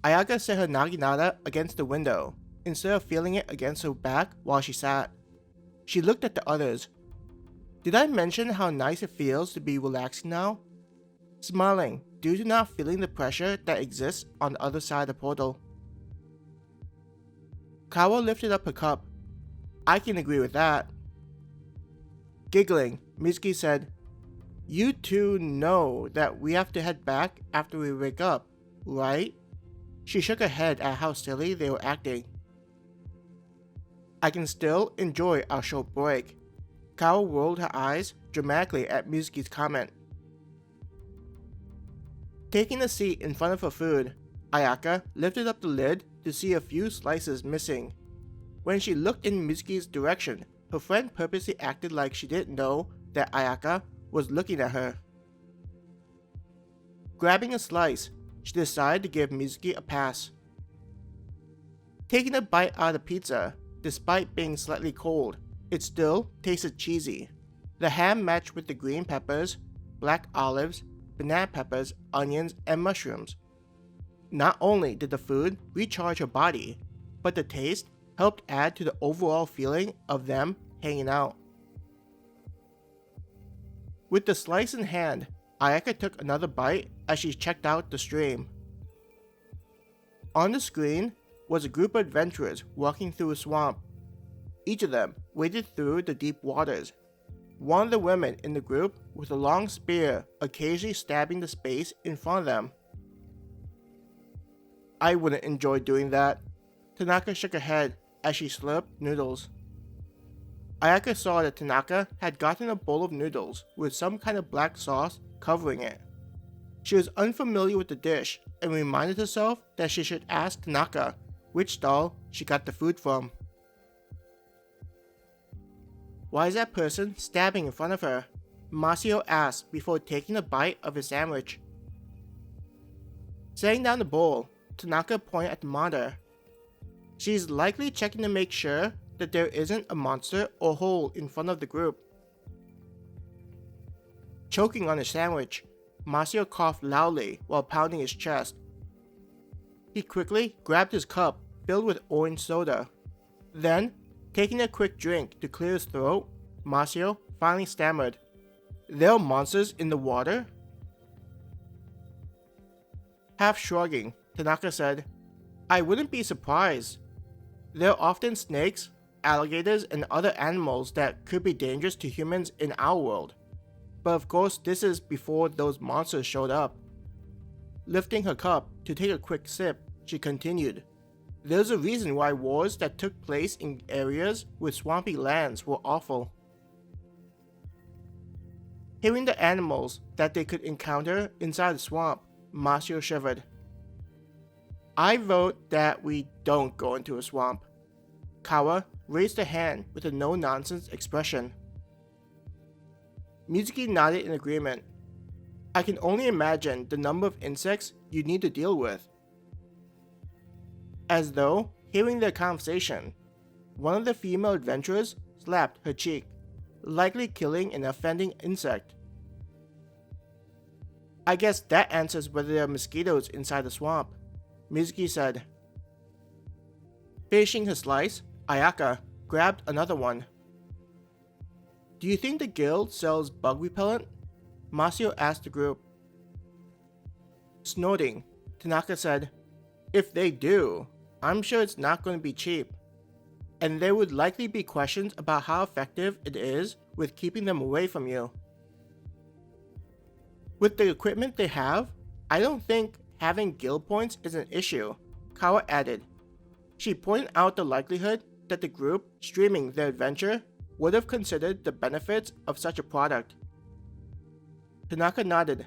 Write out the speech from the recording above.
Ayaka set her naginata against the window, instead of feeling it against her back while she sat. She looked at the others. Did I mention how nice it feels to be relaxing now? Smiling, due to not feeling the pressure that exists on the other side of the portal. Kawa lifted up her cup. I can agree with that. Giggling, Mizuki said, You two know that we have to head back after we wake up, right? She shook her head at how silly they were acting. I can still enjoy our short break. Kawa rolled her eyes dramatically at Mizuki's comment. Taking a seat in front of her food, Ayaka lifted up the lid to see a few slices missing. When she looked in Mizuki's direction, her friend purposely acted like she didn't know that Ayaka was looking at her. Grabbing a slice, she decided to give Mizuki a pass. Taking a bite out of the pizza, despite being slightly cold, it still tasted cheesy. The ham matched with the green peppers, black olives, banana peppers, onions, and mushrooms. Not only did the food recharge her body, but the taste helped add to the overall feeling of them hanging out. With the slice in hand, Ayaka took another bite as she checked out the stream. On the screen was a group of adventurers walking through a swamp. Each of them waded through the deep waters. One of the women in the group with a long spear occasionally stabbing the space in front of them. I wouldn't enjoy doing that. Tanaka shook her head as she slurped noodles. Ayaka saw that Tanaka had gotten a bowl of noodles with some kind of black sauce covering it. She was unfamiliar with the dish and reminded herself that she should ask Tanaka which stall she got the food from. Why is that person stabbing in front of her? Masio asked before taking a bite of his sandwich. Setting down the bowl, Tanaka pointed at the monitor. She's likely checking to make sure that there isn't a monster or hole in front of the group. Choking on his sandwich, Masio coughed loudly while pounding his chest. He quickly grabbed his cup filled with orange soda. Then, taking a quick drink to clear his throat, Masio finally stammered, There are monsters in the water? Half shrugging, Tanaka said, I wouldn't be surprised. There are often snakes, alligators, and other animals that could be dangerous to humans in our world. But of course, this is before those monsters showed up. Lifting her cup to take a quick sip, she continued, There's a reason why wars that took place in areas with swampy lands were awful. Hearing the animals that they could encounter inside the swamp, Masio shivered. I vote that we don't go into a swamp. Kawa raised a hand with a no-nonsense expression. Mizuki nodded in agreement. I can only imagine the number of insects you need to deal with. As though hearing their conversation, one of the female adventurers slapped her cheek, likely killing an offending insect. I guess that answers whether there are mosquitoes inside the swamp, Mizuki said. Finishing her slice, Ayaka grabbed another one. Do you think the guild sells bug repellent? Masio asked the group. Snorting, Tanaka said, If they do, I'm sure it's not going to be cheap. And there would likely be questions about how effective it is with keeping them away from you. With the equipment they have, I don't think having guild points is an issue, Kawa added. She pointed out the likelihood that the group streaming their adventure would have considered the benefits of such a product. Tanaka nodded.